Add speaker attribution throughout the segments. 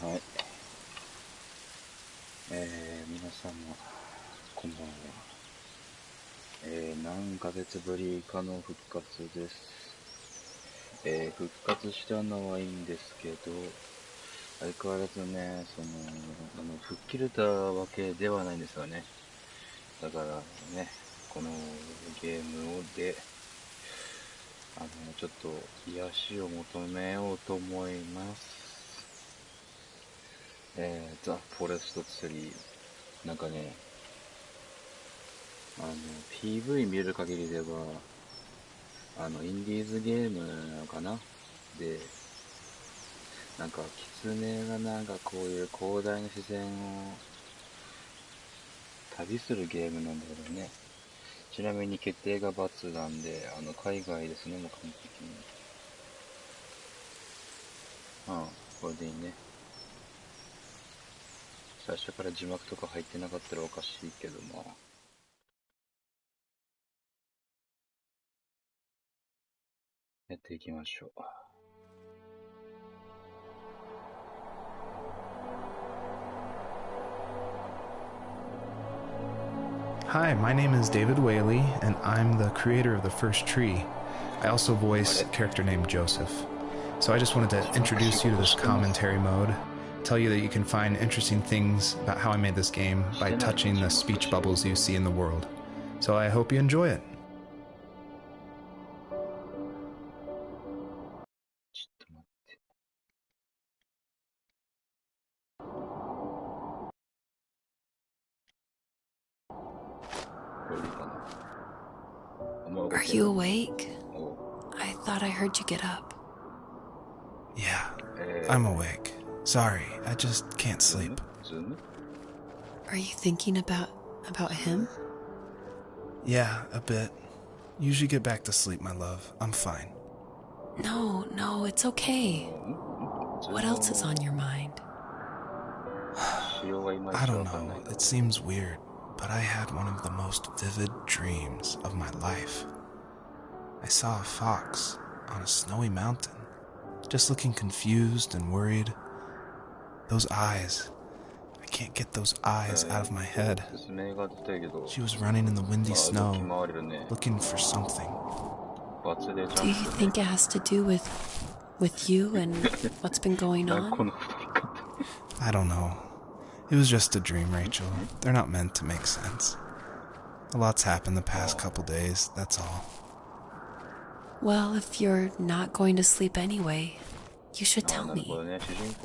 Speaker 1: はい。皆様、こんばんは。何ヶ月ぶりかの復活です。復活したのはいいんですけど、相変わらずね、吹っ切れたわけではないんですよね。だからね、このゲームで、ちょっと癒しを求めようと思います。ザ・フォレスト3。なんかね、PV 見る限りでは、インディーズゲームなのかなで、なんか、キツネがなんかこういう広大な自然を旅するゲームなんだけどね。ちなみに決定が×なんで、海外ですね、もう完璧に。これでいいね。最初から字幕とか入ってなかったらおかしいけど、まあ。やっていきましょう。
Speaker 2: Hi, my name is David Whaley, and I'm the creator of The First Tree. I also voice a character named Joseph. So I just wanted to introduce you to this commentary mode, tell you that you can find interesting things about how I made this game by touching the speech bubbles you see in the world. So I hope you enjoy it.
Speaker 3: Are you awake? I thought I heard you get up.
Speaker 2: Yeah, I'm awake. Sorry, I just can't sleep.
Speaker 3: Are you thinking about him?
Speaker 2: Yeah, a bit. Usually get back to sleep, my love. I'm fine.
Speaker 3: No, it's okay. What else is on your mind?
Speaker 2: I don't know. It seems weird, but I had one of the most vivid dreams of my life. I saw a fox on a snowy mountain, just looking confused and worried. Those eyes. I can't get those eyes out of my head. She was running in the windy snow, looking for something.
Speaker 3: Do you think it has to do with you and what's been going on?
Speaker 2: I don't know. It was just a dream, Rachel. They're not meant to make sense. A lot's happened the past couple days, that's all.
Speaker 3: Well, if you're not going to sleep anyway, you should tell me.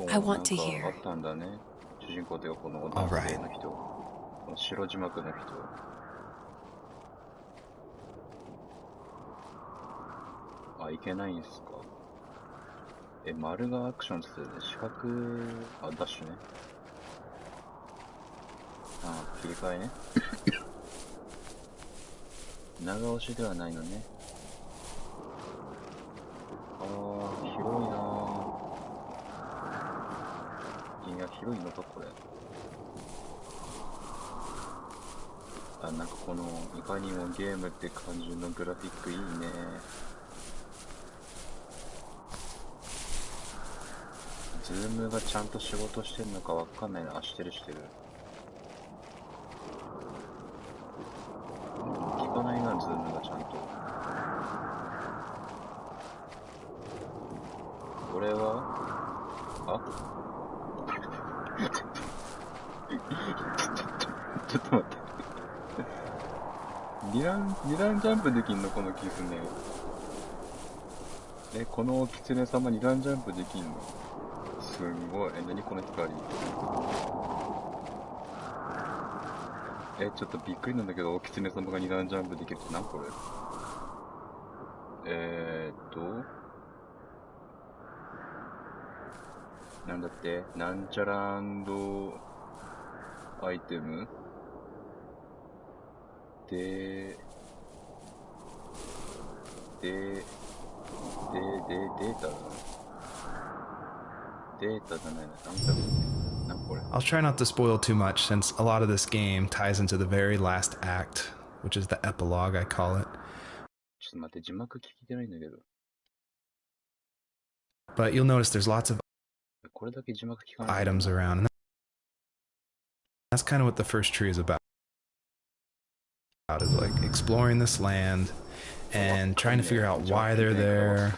Speaker 3: I want to hear.
Speaker 2: All right.
Speaker 1: Zoom がちゃんと仕事してんのかわかんないな。してる。聞かないな、Zoom がちゃんと。これはちょっと待って。二段ジャンプできんのこのキツネ。このキツネ様二段ジャンプできんのすんごい。何この光。ちょっとびっくりなんだけど、キツネ様が二段ジャンプできるって何これ。なんだってなんちゃらアイテムで、データだな。データじゃないな。なんこれ。
Speaker 2: I'll try not to spoil too much since a lot of this game ties into the very last act, which is the epilogue, I call it.
Speaker 1: ちょっと待って、字幕聞いてないんだけど。
Speaker 2: But you'll notice there's lots of
Speaker 1: これだけ字幕聞かない。
Speaker 2: items around. And that's kind of what the first tree is about. Is like exploring this land and trying to figure out why they're there,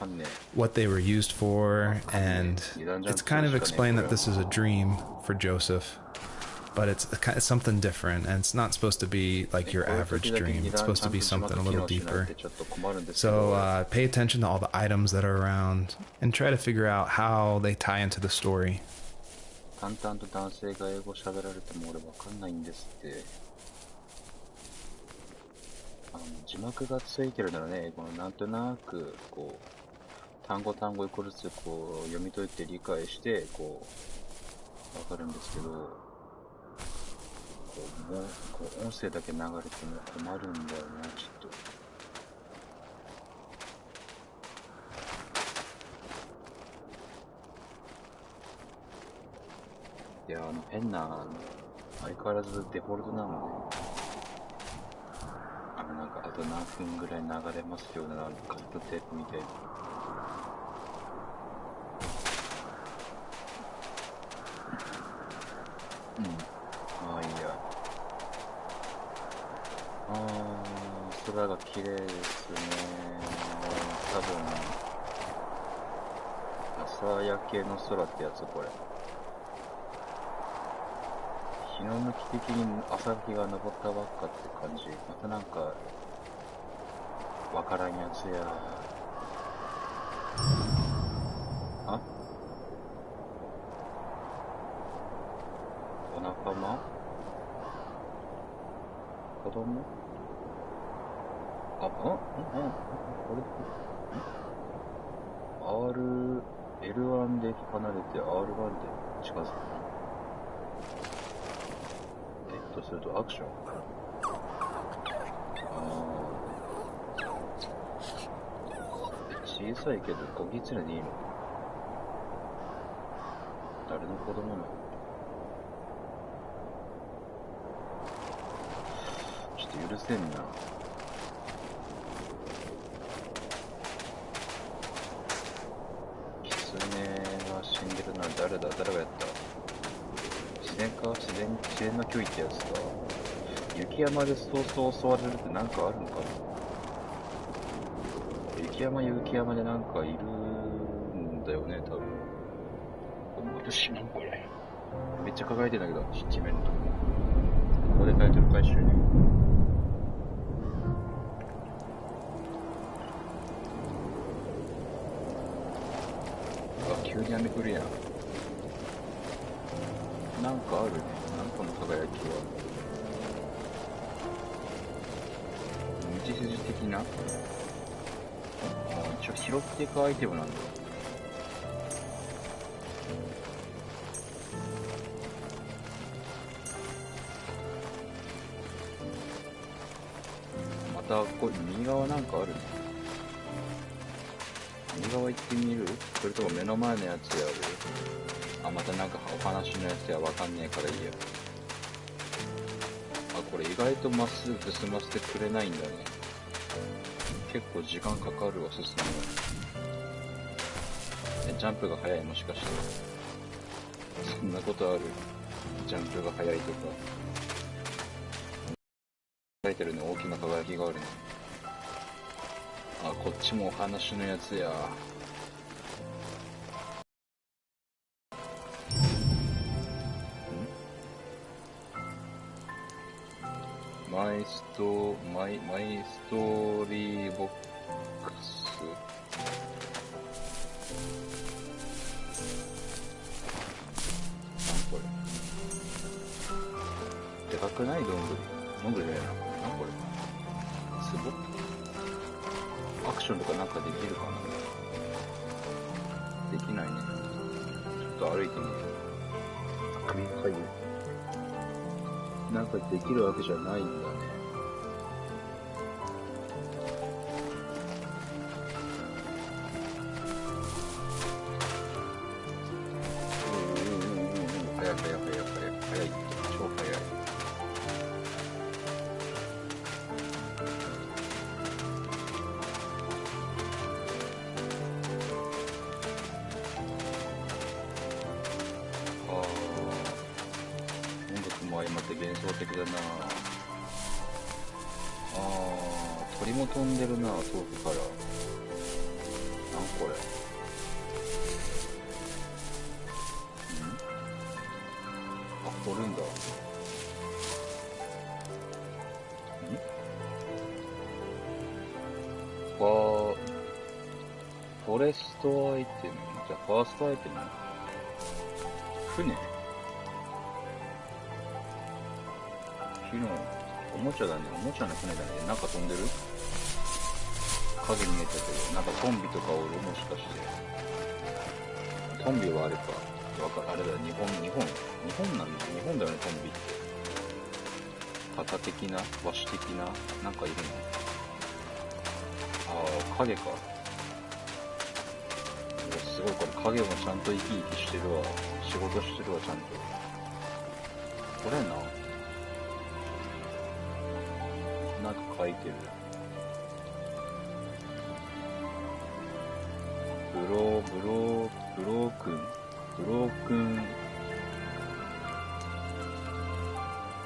Speaker 2: what they were used for, and it's kind of explained that this is a dream for Joseph, but it's something different, and it's not supposed to be like your average dream. It's supposed to be something a little deeper. So pay attention to all the items that are around and try to figure out how they tie into the story.
Speaker 1: 淡々と男性が英語喋られても俺わかんないんですって。字幕がついてるならね、このなんとなくこう単語単語一個ずつこう読み解いて理解してこうわかるんですけど、もうこう音声だけ流れても困るんだよな、きっと。いや、変な相変わらずデフォルトなのね。なんかあと何分ぐらい流れますようなカットテープみたいな。まあいいや。空が綺麗ですね。多分朝焼けの空ってやつ、これ。日の向き的に朝日が昇ったばっかって感じ。またなんかわからんやつや。あ、お仲間、子供、これL1 で離れて R1 で近づくな。とするとアクション。小さいけど小ギツネでいいの？誰の子供なの？ちょっと許せんな。キツネが死んでるな。誰がやった？自然の脅威ってやつか。雪山でそう襲われるってなんかあるのかな。雪山でなんかいるんだよね、多分。思い出しまん、これ。めっちゃ輝いてんだけど、地面のとこ。ここでタイトル回収ね。急に雨降るやん。なんかあるね。なんかの輝きは。道筋的な。一応拾っていくアイテムなんだ。またこれ右側なんかあるね。右側行ってみる？それとも目の前のやつやる？またなんかお話のやつやわかんねえからいいや。これ意外とまっすぐ進ませてくれないんだね。結構時間かかるわ、進むの。ジャンプが速い、もしかして。そんなことある？ジャンプが速いとか。書いてるね、大きな輝きがあるね。こっちもお話のやつや。マイストーリーボックス。これ。でかくない？どんぐりじゃないな。これ。ツボ？アクションとかなんかできるかな？できないね。ちょっと歩いてみる。首がかゆい。なんかできるわけじゃないんだね。早い。超早い。って幻想的だな。鳥も飛んでるな、遠くから。なんこれ。飛るんだ。フォレストアイテム。じゃあ、ファーストアイテム。船。火の、おもちゃだね。おもちゃの船だね。なんか飛んでる？影見えたけど、なんかトンビとかおる？もしかして。トンビはあれか。あれだよ、日本なんだ。日本だよね、トンビって。タカ的な、ワシ的な、なんかいるの？影か。すごい、これ影もちゃんと生き生きしてるわ。仕事してるわ、ちゃんと。これなんか書いてる。ブロークン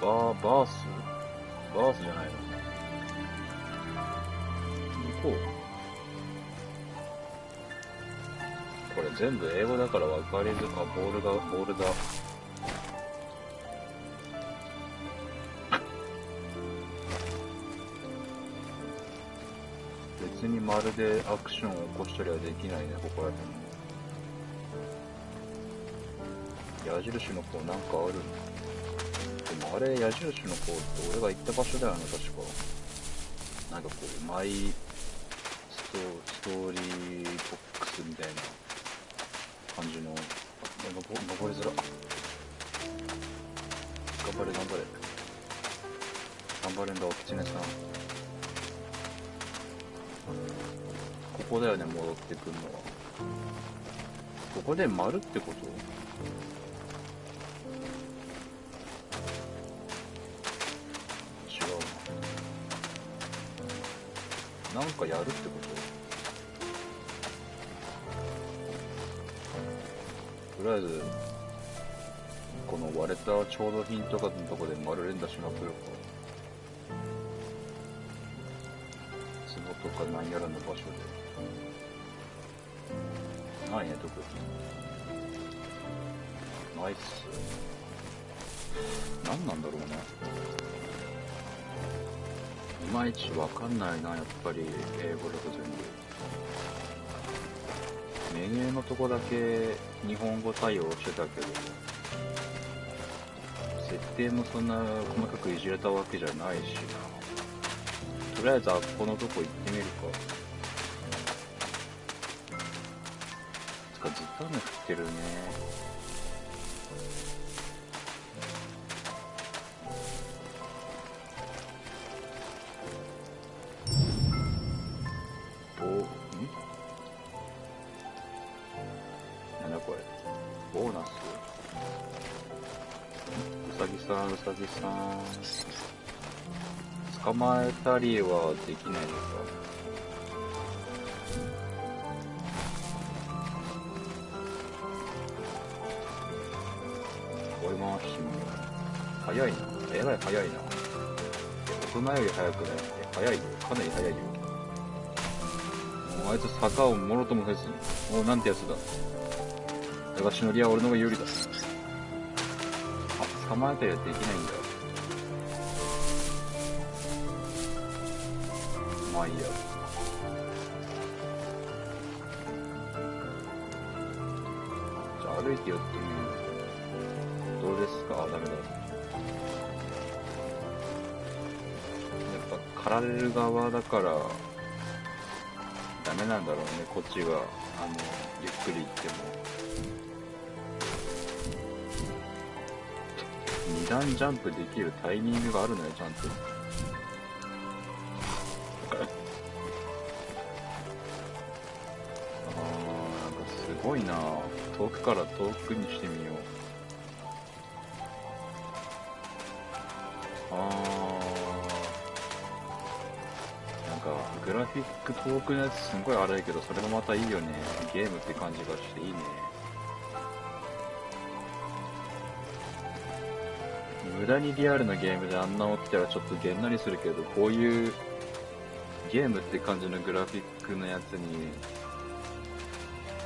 Speaker 1: バースじゃないの。向こう。これ全部英語だから分かりづらい。ボールだ。別にまるでアクションを起こしたりはできないね、ここら辺も。矢印の方なんかあるの？でもあれ、矢印の方って俺が行った場所だよね、確か。なんかこう、マイストーリーボックスみたいな感じの。登りづら。頑張れ。頑張れんだ、おきつねさん。ここだよね、戻ってくるのは。ここで丸ってこと？違うな。なんかやるってこと？とりあえず、この割れた調度品とかのとこで丸連打しまくるか。壺とか何やらの場所で。ないね、特に。ナイス。何なんだろうね。いまいちわかんないな、やっぱり、英語だと全部。メニューのとこだけ日本語対応してたけど、設定もそんな細かくいじれたわけじゃないしな。とりあえずあっこのとこ行ってみるか。つかずっと雨降ってるね。なんだこれ。ボーナス。うさぎさん。捕まえたりはできないのか。追い回してみよう。早いな。えらい早いな。大人より早くない。早いよ。かなり早いよ。もうあいつ坂をもろともせずに。もうなんてやつだ。私のりは俺の方が有利だ。捕まえたりはできないんだ。まあいいや。じゃあ歩いて寄ってみよう。どうですか？ダメだ。やっぱ狩られる側だからダメなんだろうね、こっちがゆっくり行っても。2段ジャンプできるタイミングがあるのよ、ちゃんと。なんかすごいな。遠くから遠くにしてみよう。なんかグラフィック遠くのやつすんごい荒いけど、それもまたいいよね。ゲームって感じがしていいね。無無駄にリアルなゲームであんなのってはちょっとげんなりするけど、こういうゲームって感じのグラフィックのやつに、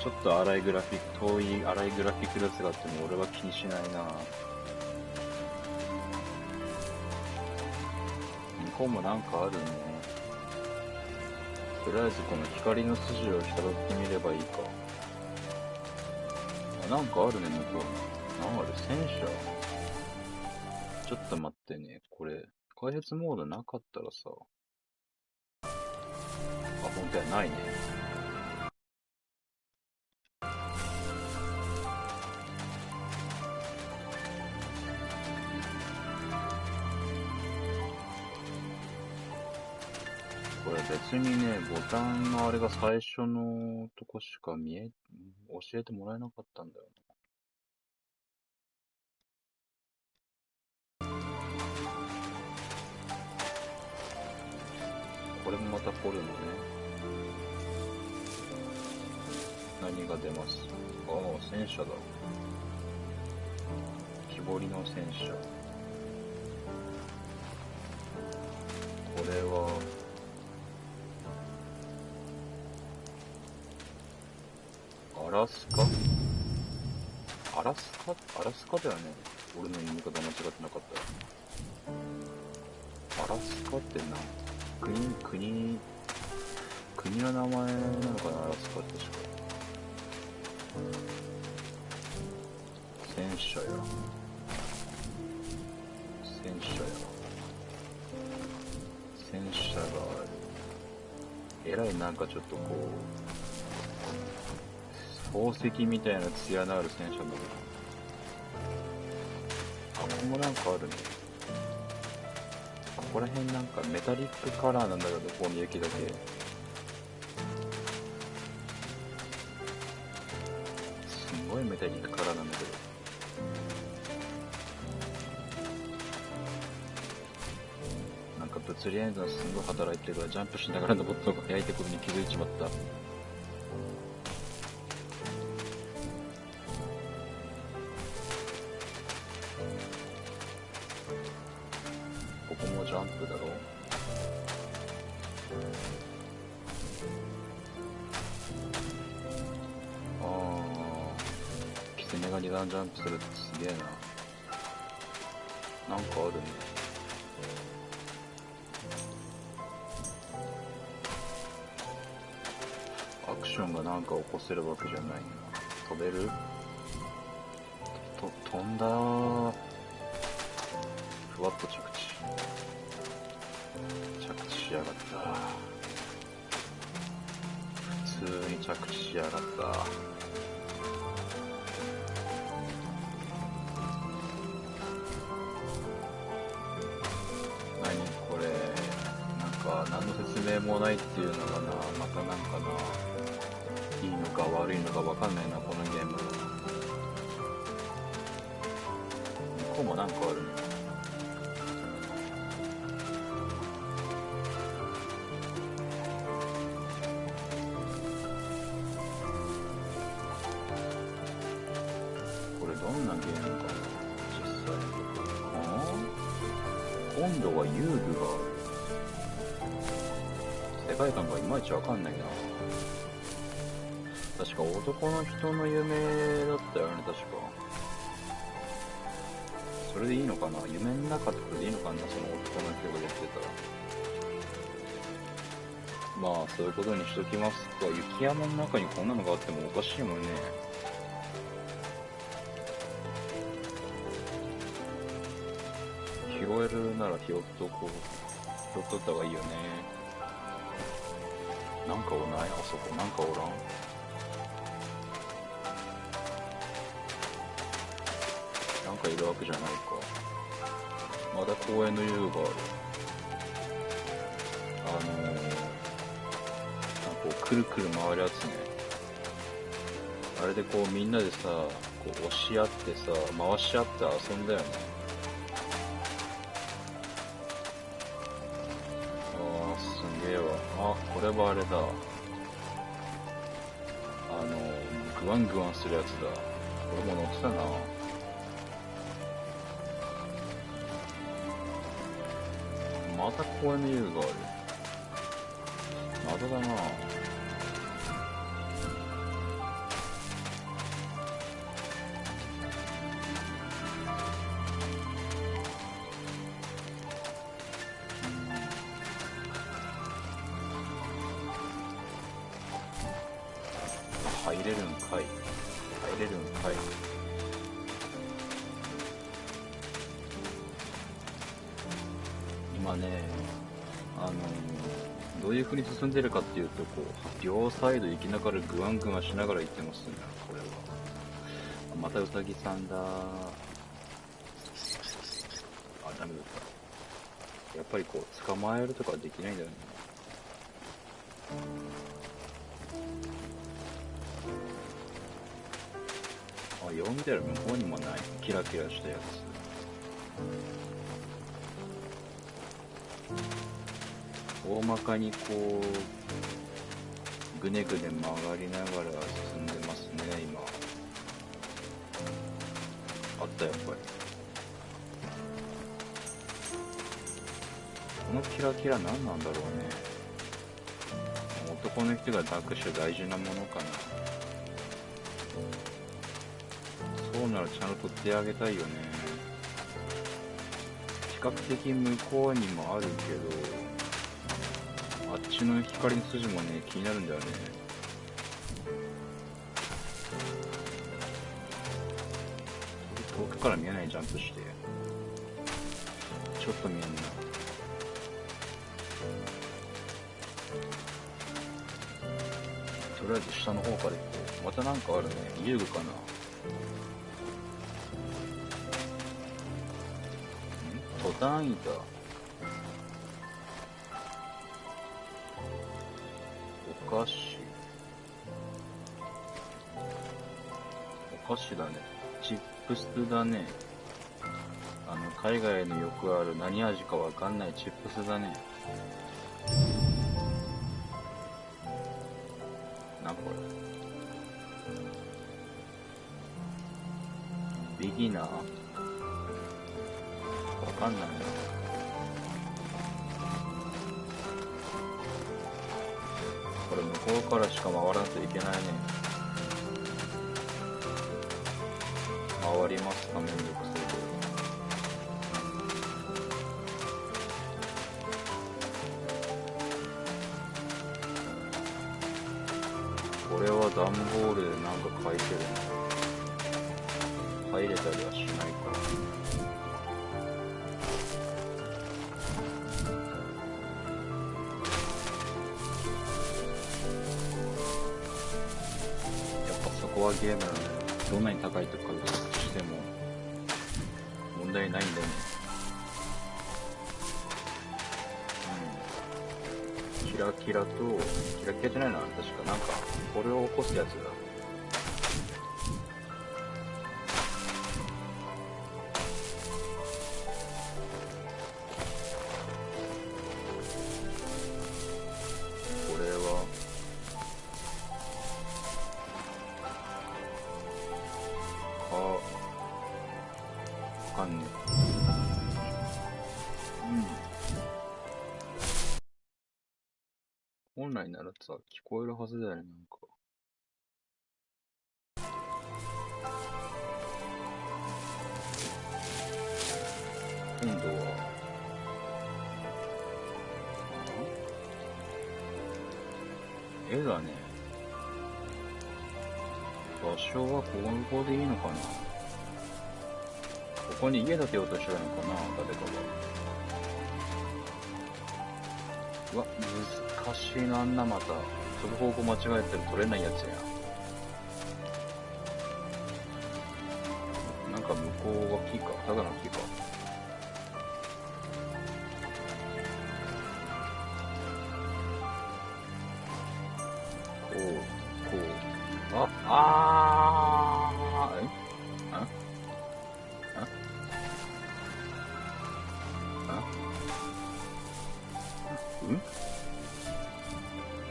Speaker 1: ちょっと荒いグラフィック、遠い荒いグラフィックのやつがあっても俺は気にしないな。向こうもなんかあるね。とりあえずこの光の筋をたどってみればいいか。あ、なんかあるね、向こう。なんあれ、戦車。ちょっと待ってね、これ、開発モードなかったらさ。あ、ほんとや、ないね。これ別にね、ボタンのあれが最初のとこしか教えてもらえなかったんだよな。これもまた掘るのね。何が出ます？ああ、戦車だ。木彫りの戦車。これは、アラスカだよね。俺の読み方間違ってなかったら。アラスカって国の名前なのかな、アラスカって確か。戦車や。戦車が、えらいなんかちょっとこう、宝石みたいな艶のある戦車だけど。あ、ここもなんかあるね。ここら辺なんかメタリックカラーなんだけど、こう見雪だけ。すごいメタリックカラーなんだけど。なんか物理エンジンがすごい働いてるから、ジャンプしながら登った方が早いってことに気づいちまった。ここもジャンプだろう。キツネが2段ジャンプするってすげえな。なんかあるね。アクションがなんか起こせるわけじゃないな。飛べる？飛んだー。ふわっと着地しやがった。普通に着地しやがった。何これ、なんか何の説明もないっていうのがな、またなんかな、いいのか悪いのかわかんないな、このゲーム。向こうもなんかあるね。これどんなゲームかな、実際。今度は遊具がある。世界観がいまいちわかんないな。確か男の人の夢だったよね、確か。それでいいのかな、夢の中ってこれでいいのかな、その男の人がやってたら。まあ、そういうことにしときますか。雪山の中にこんなのがあってもおかしいもんね。拾えるなら拾っとこう。拾っとった方がいいよね。なんかおない？あそこなんかおらん？なんかいるわけじゃないか。まだ公園の遊具がある。なんかこうくるくる回るやつね。あれでこうみんなでさ、こう押し合ってさ、回し合って遊んだよね。すげえわ。あ、これはあれだ。グワングワンするやつだ。これも乗ってたな。また公園の遊具がある。謎だなぁ。入れるんかい。入れるんかい。今ね、どういう風に進んでるかっていうと、こう、両サイド行きながらグワングワンしながら行ってますね、これは。またウサギさんだー。あ、ダメだった。やっぱりこう、捕まえるとかできないんだよね。あ、読んでる向こうにもない。キラキラしたやつ。大まかにこう、ぐねぐね曲がりながら進んでますね、今。あった、やっぱり。このキラキラ何なんだろうね。男の人が抱くして大事なものかな。そうならちゃんと取ってあげたいよね。比較的向こうにもあるけど、あっちの光の筋もね、気になるんだよね。遠くから見えない、ジャンプして。ちょっと見えんな。とりあえず下の方から行こう。またなんかあるね。遊具かな。トタン板。お菓子。お菓子だね。チップスだね。海外のよくある何味かわかんないチップスだね。なんこれ。ビギナー？わかんないな。これ向こうからしか回らないといけないね。回りますか、めんどくさいけど。これは段ボールでなんか書いてるな。入れたりはしないか。やっぱそこはゲームなんだよ。どんなに高いとこからしても問題ないんだよね。キラキラと、キラキラじゃないな、確かなんか、これを起こすやつだ。これは、わかんねえ。本来ならさ、聞こえるはずだよね、なんか。今度は、絵だね。場所はここでいいのかな。ここに家建てようとしてるのかな、誰かが。うわ、難しいな、あんなまた。飛ぶ方向間違えたら取れないやつや。なんか向こうは木か、ただの木か。こう、こう。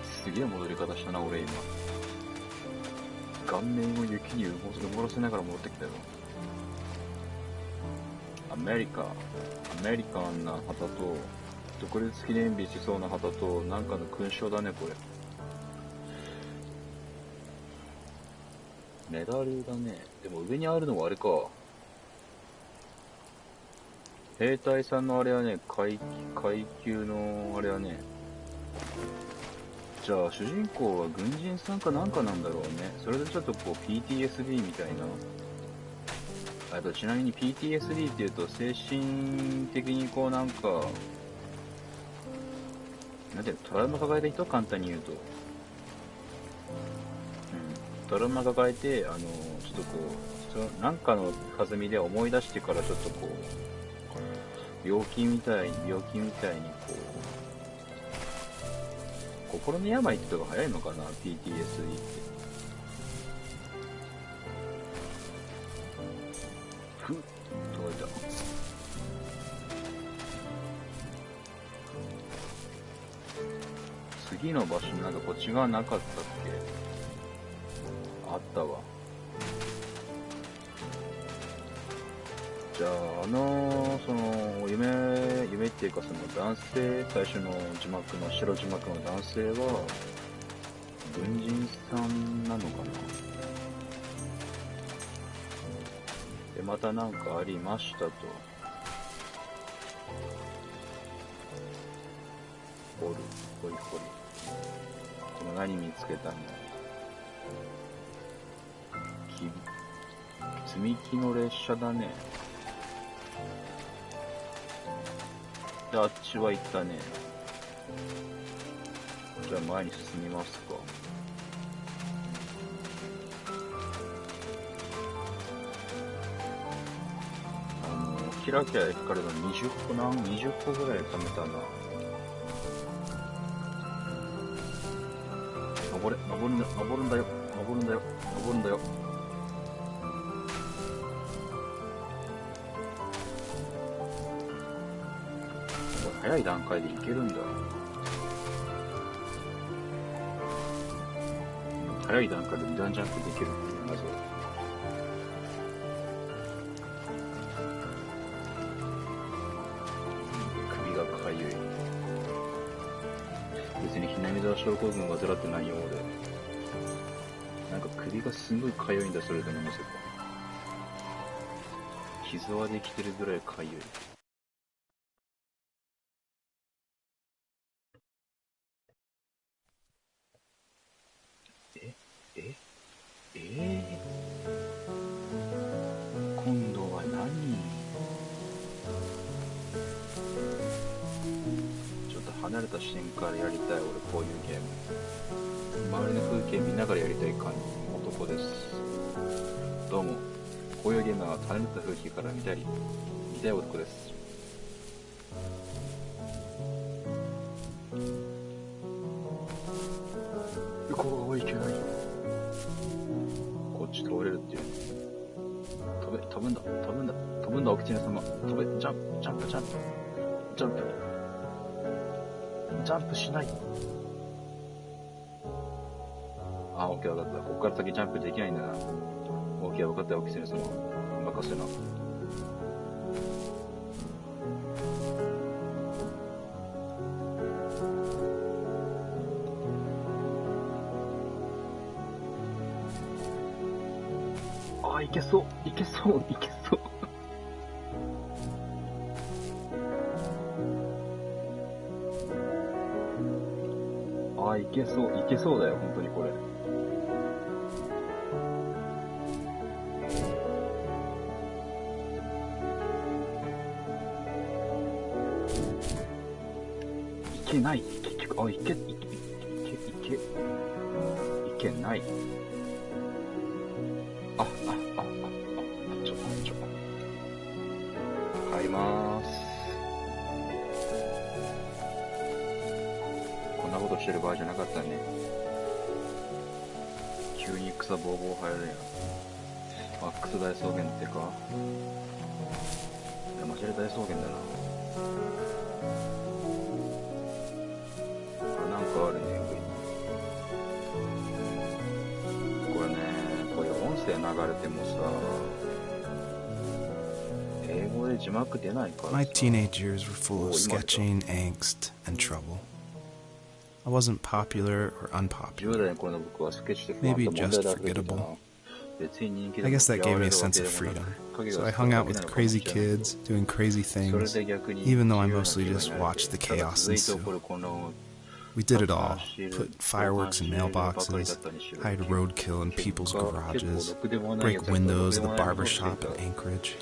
Speaker 1: すげえ戻り方したな、俺今。顔面を雪に埋もらせながら戻ってきたよ。アメリカンな旗と、独立記念日しそうな旗と、なんかの勲章だね、これ。メダルだね。でも上にあるのはあれか。兵隊さんのあれはね、階級のあれはね。じゃあ、主人公は軍人さんかなんかなんだろうね。それでちょっとこう PTSD みたいな。あとちなみに PTSD っていうと精神的にこうなんか、なんていうの、トラウマ抱えた人は簡単に言うと。トラウマ抱えて、ちょっとこう、なんかの弾みで思い出してからちょっとこう、病気みたいにこう、心の病って言った方が早いのかな、PTSD って。ふっ、届いた。次の場所なんかこっち側なかったっけ？あったわ。じゃあ、その、夢っていうかその男性、最初の字幕の、白字幕の男性は、軍人さんなのかな？で、またなんかありましたと。掘り。この何見つけたの？積み木の列車だね。で、あっちは行ったね。じゃあ前に進みますか。キラキラ光るの20個ぐらい貯めたな。登るんだよ。早い段階でいけるんだ。早い段階で2段ジャンプできるっていう謎。首がかゆい。別にひなみだ症候群患ってないよ俺。なんか首がすごいかゆいんだ、それでもなぜか。傷はできてるぐらいかゆい。今度は何？ちょっと離れた視点からやりたい俺、こういうゲーム。周りの風景見ながらやりたい感じの男です。どうも、こういうゲームは離れた風景から見たい男です。こういけない。こっち通れるっていう。飛ぶんだ、お口の様。飛べ、ジャンプしない。あ、オッケー分かった。ここから先ジャンプできないんだな。オッケー分かったよ、お口の様。任せな。あ、いけそう。あ、いけそうだよ、本当にこれ。いけない。結局、あ、いけない。帰りまーす。こんなことしてる場合じゃなかったね。急に草ぼうぼう生えるやん。マックス大草原ってか。いや、マジで大草原だな。なんかあるね、これね、こういう音声流れてもさ、英語で
Speaker 2: My teenage years were full of sketching, angst, and trouble. I wasn't popular or unpopular. Maybe just forgettable. I guess that gave me a sense of freedom. So I hung out with crazy kids, doing crazy things, even though I mostly just watched the chaos ensue. We did it all. Put fireworks in mailboxes, hide roadkill in people's garages, break windows of the barber shop in Anchorage.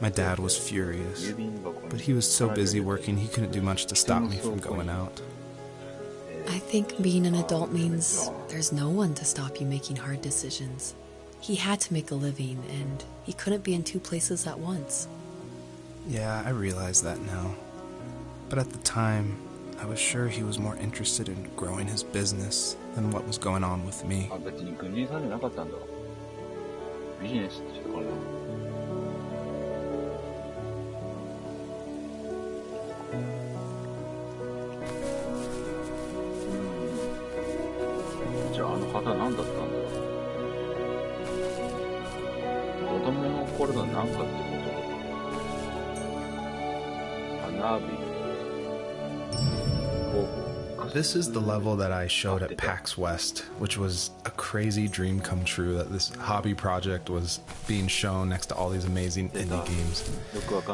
Speaker 2: My dad was furious, but he was so busy working he couldn't do much to stop me from going out.
Speaker 3: I think being an adult means there's no one to stop you making hard decisions. He had to make a living, and he couldn't be in two places at once.
Speaker 2: Yeah, I realize that now. But at the time, I was sure he was more interested in growing his business than what was going on with me. This is the level that I showed at PAX West, which was a crazy dream come true that this hobby project was being shown next to all these amazing indie games.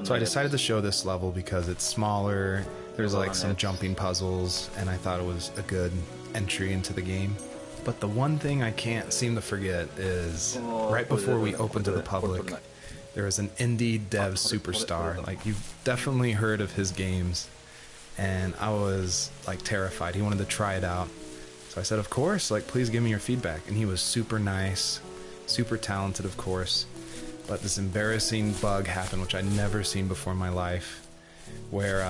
Speaker 2: So I decided to show this level because it's smaller, there's like some jumping puzzles, and I thought it was a good entry into the game. But the one thing I can't seem to forget is right before we opened to the public, there was an indie dev superstar. Like, you've definitely heard of his games. And I was like terrified. He wanted to try it out. So I said, of course, like, please give me your feedback. And he was super nice, super talented, of course. But this embarrassing bug happened, which I'd never seen before in my life, where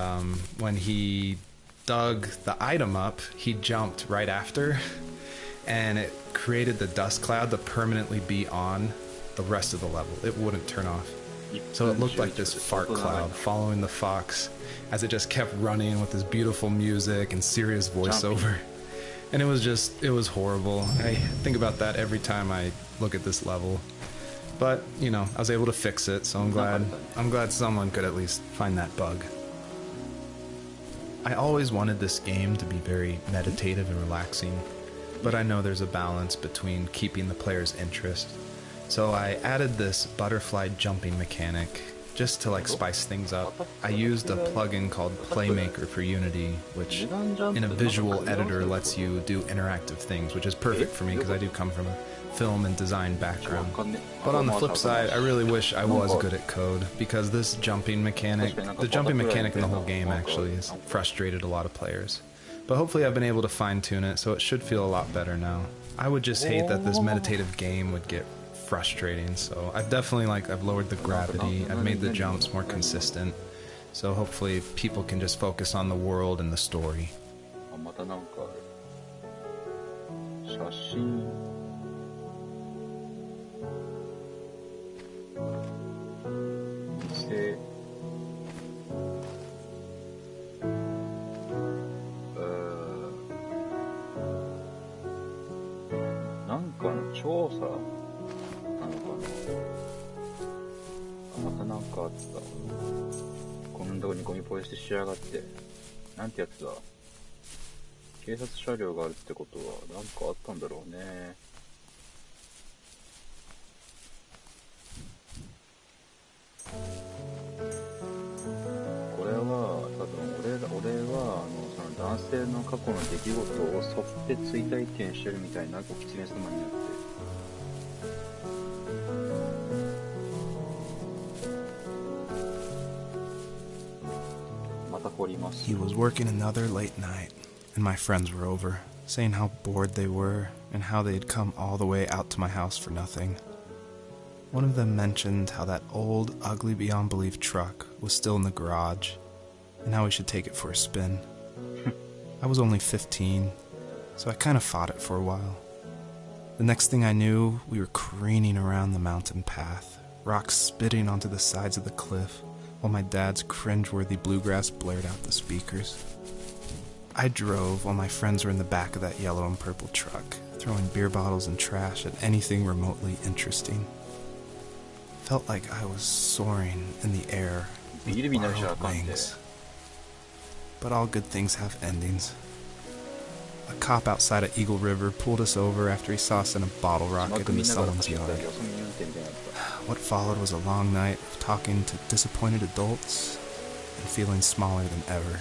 Speaker 2: when he dug the item up, he jumped right after, and it created the dust cloud to permanently be on the rest of the level. It wouldn't turn off. So it looked like this fart cloud following the fox as it just kept running with this beautiful music and serious voiceover. And it was horrible. I think about that every time I look at this level. But, you know, I was able to fix it, so I'm glad someone could at least find that bug. I always wanted this game to be very meditative and relaxing, but I know there's a balance between keeping the player's interest. So I added this butterfly jumping mechanic just to like spice things up. I used a plugin called Playmaker for Unity, which in a visual editor lets you do interactive things, which is perfect for me because I do come from a film and design background. But on the flip side, I really wish I was good at code, because this jumping mechanic, the jumping mechanic in the whole game actually has frustrated a lot of players. But hopefully I've been able to fine-tune it, so it should feel a lot better now. I would just hate that this meditative game would get frustrating, so I've definitely I've lowered the gravity, I've made the jumps more consistent, so hopefully people can just focus on the world and the story. He was working another late night, and my friends were over, saying how bored they were and how they had come all the way out to my house for nothing. One of them mentioned how that old, ugly beyond belief truck was still in the garage, and how we should take it for a spin. I was only 15, so I kind of fought it for a while. The next thing I knew, we were careening around the mountain path, rocks spitting onto the sides of the cliff, while my dad's cringeworthy bluegrass blared out the speakers. I drove while my friends were in the back of that yellow and purple truck, throwing beer bottles and trash at anything remotely interesting. Felt like I was soaring in the air with borrowed wings. But all good things have endings. A cop outside of Eagle River pulled us over after he saw us in a bottle rocket in someone's yard. What followed was a long night of talking to disappointed adults and feeling smaller than ever.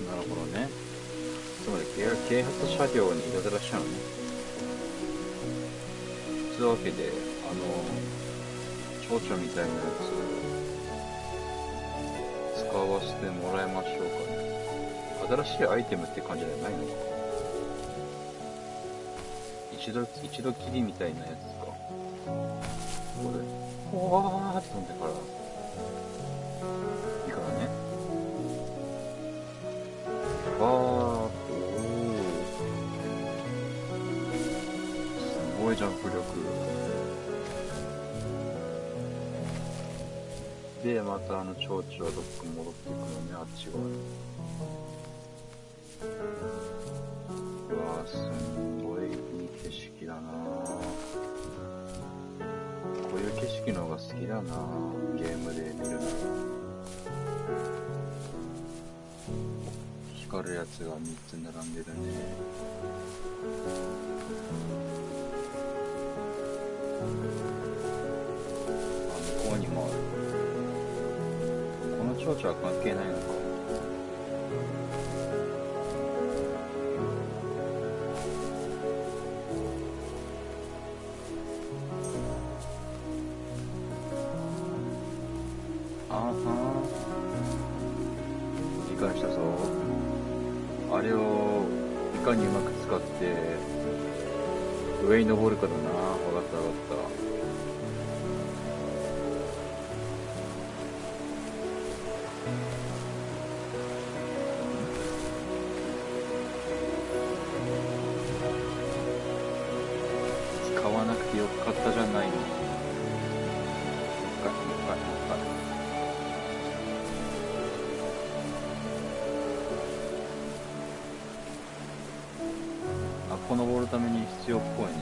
Speaker 1: なるほどね。つまり啓発車両にいたずらしちゃうのね。というわけで、蝶々みたいなやつ使わせてもらいましょうかね。新しいアイテムって感じじゃないのか。一度きりみたいなやつか。これ、ほわーって飛んでから、いいからね。おー、すごいジャンプ力。で、また蝶々はどっか戻ってくるのね、あっち側に。うわー、すんごいいい景色だなぁ。こういう景色の方が好きだなぁ、ゲームで見るなら。光るやつが3つ並んでるね。あ、向こうにもある。この蝶々は関係ないのか。理解したぞ。あれをいかにうまく使って上に登るかだな。わかったわかった。使わなくてよかったじゃないの。ここ登るために必要っぽいね。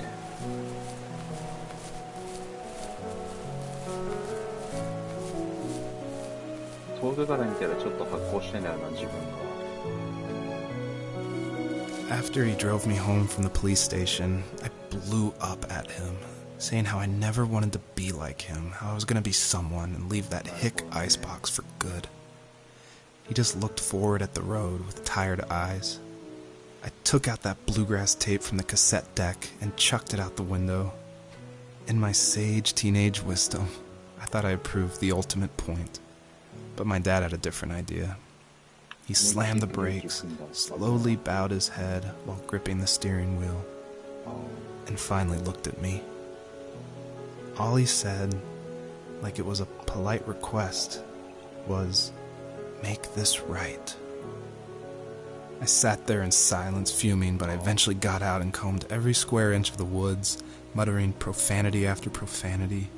Speaker 1: 遠くから見たらちょっと発光してんだよな、自分が。
Speaker 2: After he drove me home from the police station, I blew up at him, saying how I never wanted to be like him, how I was going to be someone and leave that hick icebox for good. He just looked forward at the road with tired eyes. I took out that bluegrass tape from the cassette deck and chucked it out the window. In my sage teenage wisdom, I thought I had proved the ultimate point. But my dad had a different idea. He slammed the brakes, slowly bowed his head while gripping the steering wheel, and finally looked at me. All he said, like it was a polite request, was, "Make this right." I sat there in silence, fuming, but I eventually got out and combed every square inch of the woods, muttering profanity after profanity.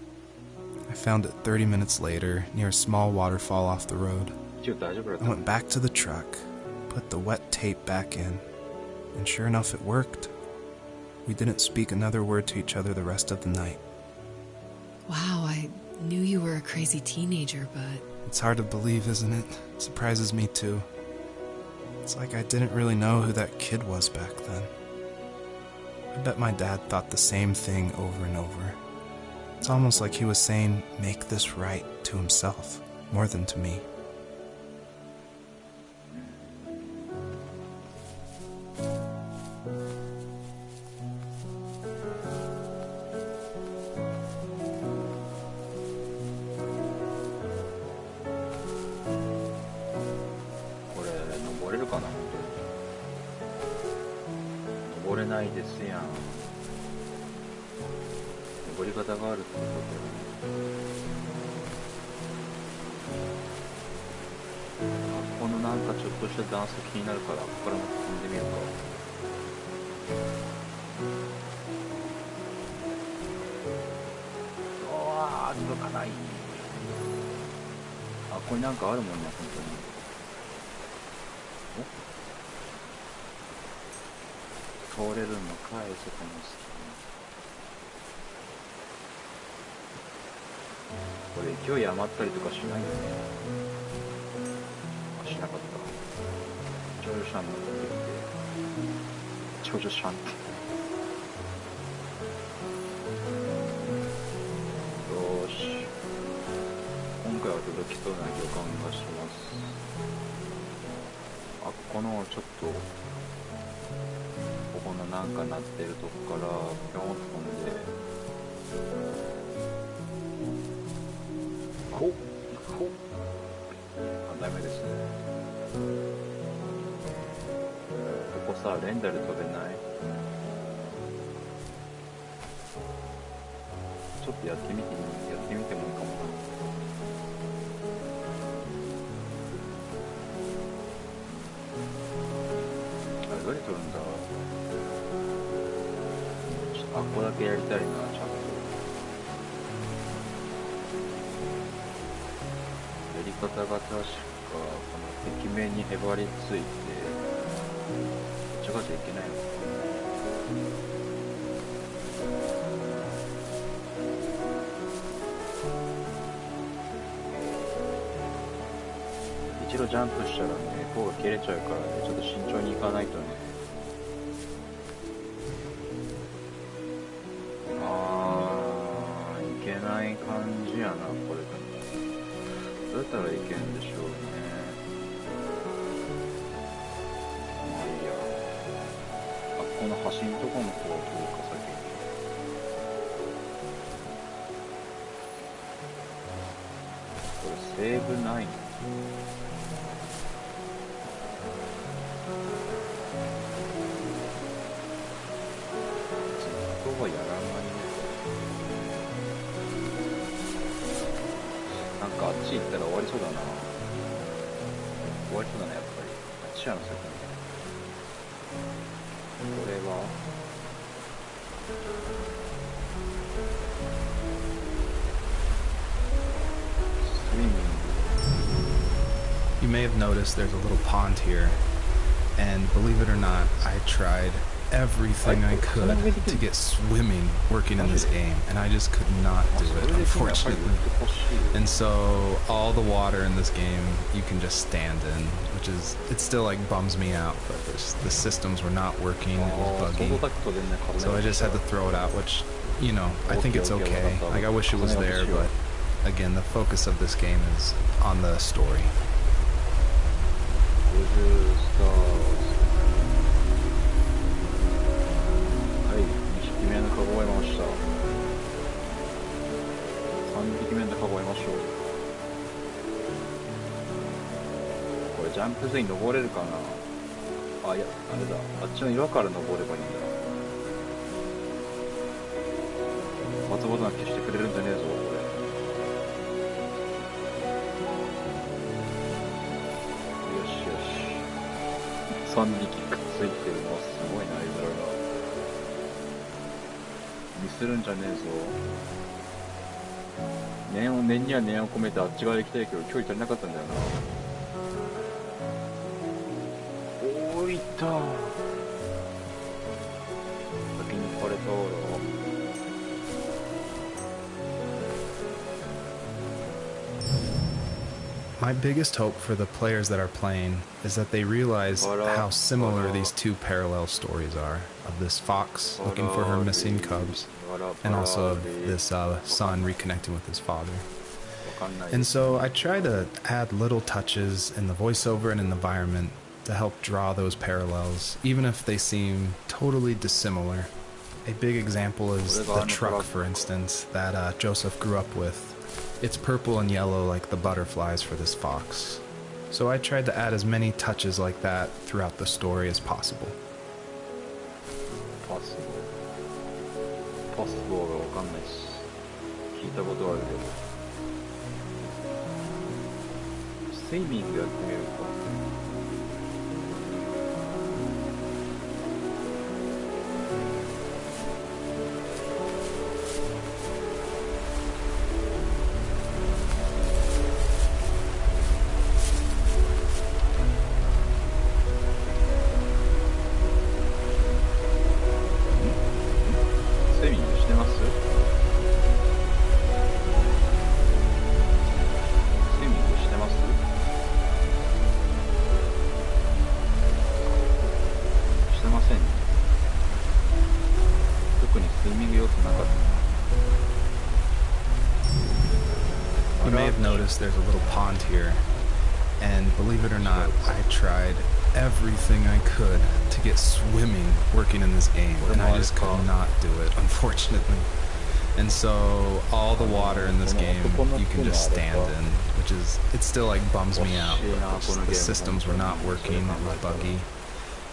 Speaker 2: I found it 30 minutes later, near a small waterfall off the road. I went back to the truck, put the wet tape back in, and sure enough it worked. We didn't speak another word to each other the rest of the night.
Speaker 3: Wow, I knew you were a crazy teenager, but...
Speaker 2: It's hard to believe, isn't it? It surprises me too. It's like I didn't really know who that kid was back then. I bet my dad thought the same thing over and over. It's almost like he was saying, "Make this right," to himself, more than to me.
Speaker 1: 登れないですやん。登り方があるってことだよね。このなんかちょっとした段差気になるから、ここからまた飛んでみるか。うわー、届かない。あ、これなんかあるもんね、本当に。お、通れるのかい、そこの隙間。これ勢い余ったりとかしないよね。あ、しなかった。長女シャンのって長女シャンって。よーし。今回は届きそうな予感がします。あ、このちょっとここのなんか鳴ってるとこからピョンと飛んで、ほっほっ、あ、ダメですね。ここさ、レンダル飛べない？ちょっとやってみてもいいかもな。どれ取るんだ。ちょっとあっこだけやりたいな、ちゃんと。やり方が確かこの壁面にへばりついて違っちゃいけないのか。一度ジャンプしたらね、甲が切れちゃうからね、ちょっと慎重にいかないとね。いけない感じやな、これでも。どうやったらいけんでしょうね。まあいいや。あ、この端のところの方はどうか先に。これセーブないの？やらないね。なんかあっち行ったら終わりそうだな。終わりそうだね、やっぱり。あっちやの先に。これはスイミング。
Speaker 2: You may have noticed there's a little pond here, and believe it or not, I tried everything I could to get swimming working in this game, and I just could not do it, unfortunately. And so all the water in this game you can just stand in, which is, it still like bums me out, but the systems were not working, it was buggy, so I just had to throw it out, which, you know, I think it's okay. Like, I wish it was there, but again, the focus of this game is on the story.
Speaker 1: これジャンプ図に登れるかな。あ、いや、あれだ、あっちの岩から登ればいいんだ。松ボタン消してくれるんじゃねえぞ、これ。よしよし。3匹くっついてるのはすごいな、絵面が。ミスるんじゃねえぞ。念には念を込めてあっち側行きたいけど距離足りなかったんだよな。おー、いったー。先に枯れたおろ。
Speaker 2: My biggest hope for the players that are playing is that they realize how similar these two parallel stories are, of this fox looking for her missing cubs, and also of this son reconnecting with his father. And so I try to add little touches in the voiceover and in the environment to help draw those parallels, even if they seem totally dissimilar. A big example is the truck, for instance, that Joseph grew up with. It's purple and yellow like the butterflies for this fox. So I tried to add as many touches like that throughout the story as possible.
Speaker 1: Possible がわかんないし、聞いたことあるけど。スイミングやってみるか。要素なかった。
Speaker 2: You may have noticed there's a little pond here, and believe it or not, I tried everything I could to get swimming working in this game, and I just could not do it, unfortunately. And so all the water in this game you can just stand in, which is, it still like bums me out. The systems were not working, it was buggy.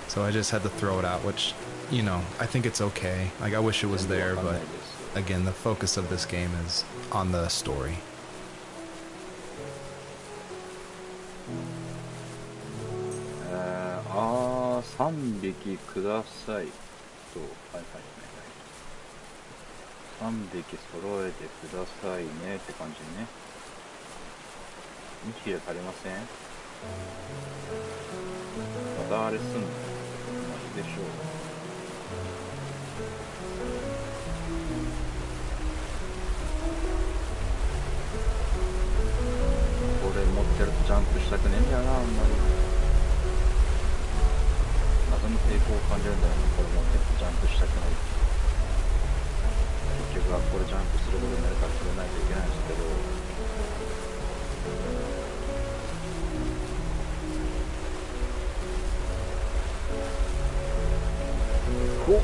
Speaker 2: So I just had to throw it out, which, you know, I think it's okay. Like, I wish it was there, but again, the focus of this game is on the story.
Speaker 1: 3匹くださいと、3匹揃えてくださいねって感じね。2匹で足りません？またあれすんの？まあいいでしょう。これ持ってるとジャンプしたくねえんだよな、あんまり。謎の抵抗を感じるんだよね、これ持ってるとジャンプしたくない。結局はこれジャンプすることになるから決めないといけないんですけど、ほっ、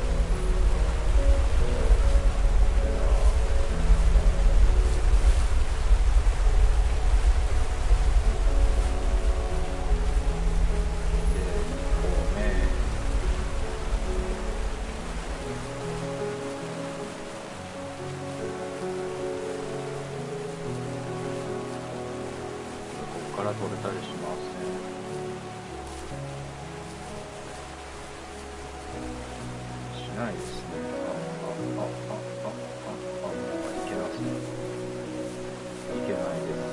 Speaker 1: から取れたりしますね。しないですね。いけますね。いけないです。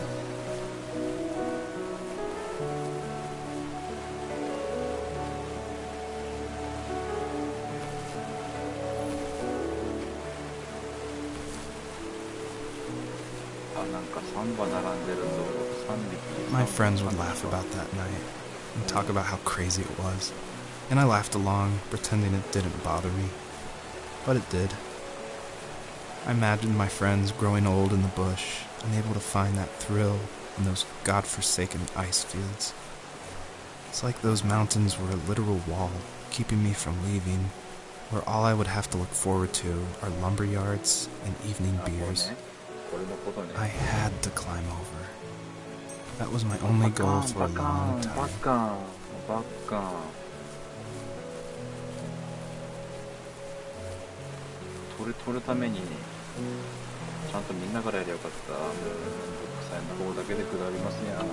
Speaker 1: なんか3羽並んでると3匹。
Speaker 2: My friends would laugh about that night and talk about how crazy it was, and I laughed along, pretending it didn't bother me. But it did. I imagined my friends growing old in the bush, unable to find that thrill in those godforsaken ice fields. It's like those mountains were a literal wall, keeping me from leaving, where all I would have to look forward to are lumber yards and evening beers. I had to climb over. That was my only goal for a long time.
Speaker 1: 取るためにちゃんとみんなからやりゃよかった。めんどくさいな方だけで下りますやん。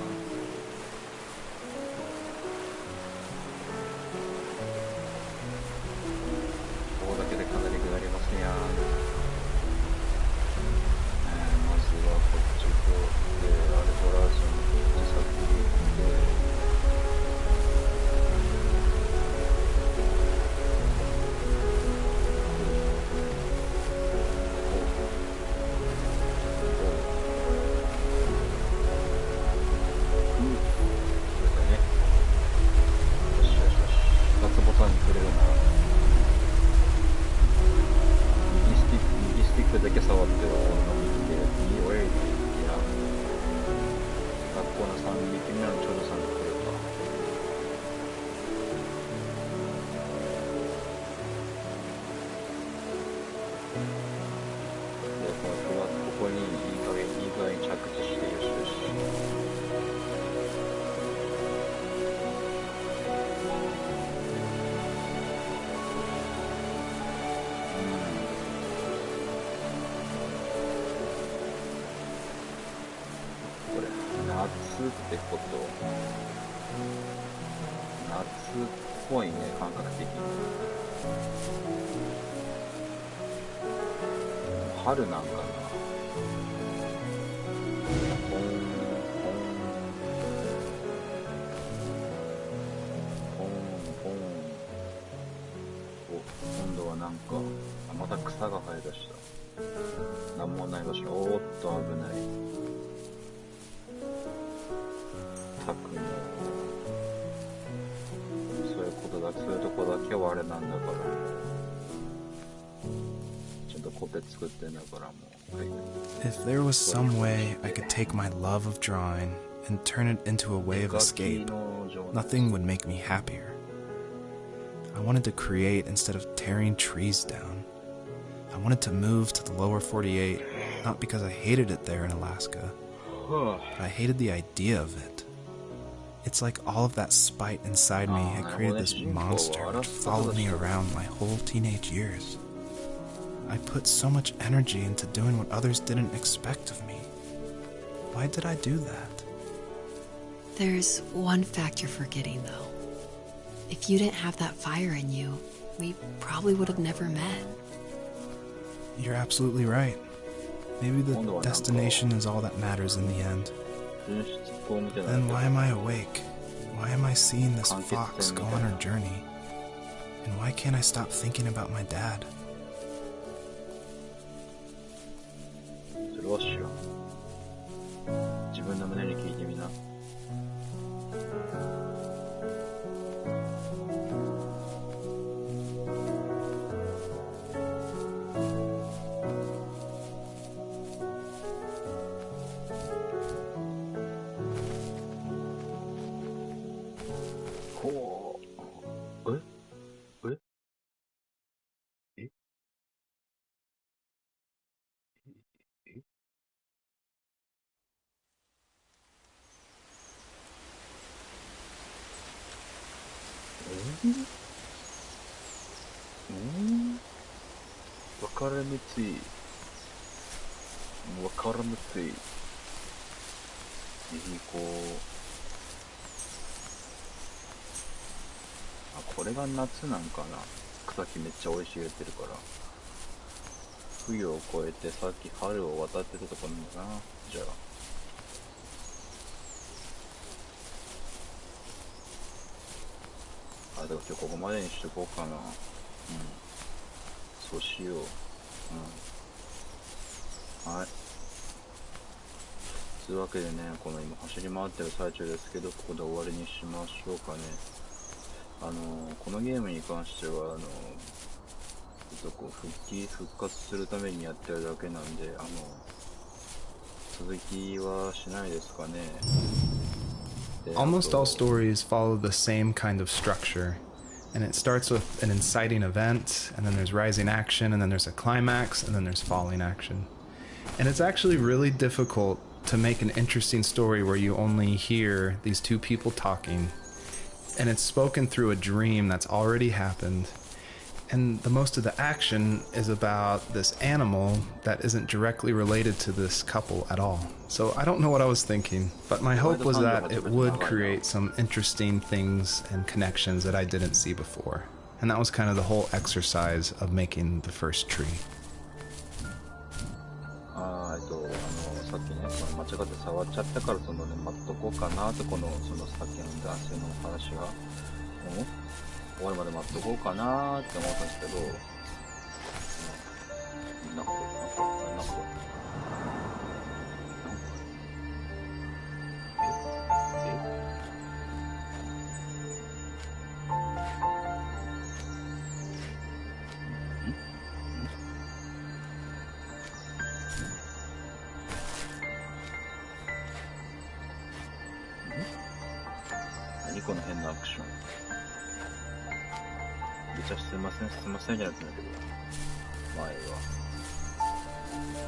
Speaker 1: 方だけでかなり下りますやん。まずはこっち通ってあれ取らずにこっち先に行って。だけ触ってる方が見ていいおえいって言ってな。学校の3匹目の長女さんが来るか。で、このここにいい加減に着地して、よしよし。夏ってこと、夏っぽいね、感覚的に。春なんかな。ポンポンポンポン。お、今度はなんかまた草が生え出した。なんもない場所。おーっと危ない。そういうとこだけはあれなんだから、ちょっとコペ作ってんだからもう、はい。
Speaker 2: If there was some way I could take my love of drawing and turn it into a way of escape, nothing would make me happier. I wanted to create instead of tearing trees down. I wanted to move to the lower 48, not because I hated it there in Alaska, but I hated the idea of it. It's like all of that spite inside me had created this monster which followed me around my whole teenage years. I put so much energy into doing what others didn't expect of me. Why did I do that?
Speaker 3: There's one fact you're forgetting, though. If you didn't have that fire in you, we probably would have never met.
Speaker 2: You're absolutely right. Maybe the destination is all that matters in the end. Then why am I awake? Why am I seeing this fox go on her journey? And why can't I stop thinking about my dad?
Speaker 1: それは知らん。自分の胸に聞いてみな。ほう。えわからぬつい。わからぬつい。こう。あ、これが夏なんかな。草木めっちゃ生い茂ってるから。冬を越えてさっき春を渡ってたとこなんだな。じゃあ。でも今日ここまでにしとこうかな。うん。そうしよう。うん。はい。というわけでね、この今走り回ってる最中ですけど、ここで終わりにしましょうかね。このゲームに関しては、こう復活するためにやってるだけなんで、続きはしないですかね。
Speaker 2: Almost all stories follow the same kind of structure, and it starts with an inciting event, and then there's rising action, and then there's a climax, and then there's falling action. And it's actually really difficult to make an interesting story where you only hear these two people talking, and it's spoken through a dream that's already happened. And the most of the action is about this animal that isn't directly related to this couple at all. So I don't know what I was thinking, but my hope was that it would create some interesting things and connections that I didn't see before. And that was kind of the whole exercise of making the first tree.
Speaker 1: さっきね、間違って触っちゃったから、待っとこうかなと、さっきの男性の話は、終わるまで待っとこうかなって思ったんですけど、なんか何この変なアクション。めっちゃすいませんじゃなくてんだけど、前は。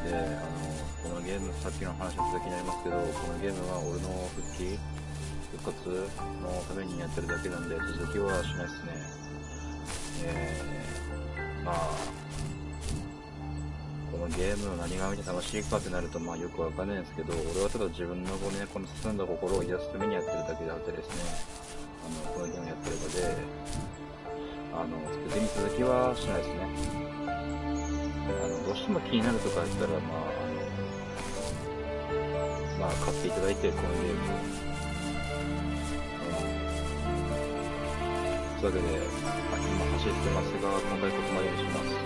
Speaker 1: で、このゲーム、さっきの話の続きになりますけど、このゲームは俺の復活のためにやってるだけなんで、続きはしないですね。まあ、このゲームの何が見て楽しいかってなると、まあよくわかんないんですけど、俺はただ自分のこの進んだ心を癒すためにやってるだけであってですね、このゲームやってるので、別に続きはしないですね。どうしても気になるとか言ったら、まあ買っていただいて、このゲームを。というわけで、今走ってますが、今回ここまでにします。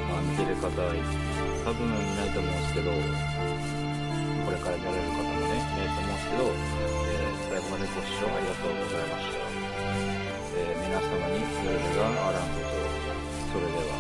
Speaker 1: まあ見てる方、多分いないと思うんですけど、これから見られる方もね、いないと思うんですけど、最後までご視聴ありがとうございました。皆様に良い夜があらんことを。それでは。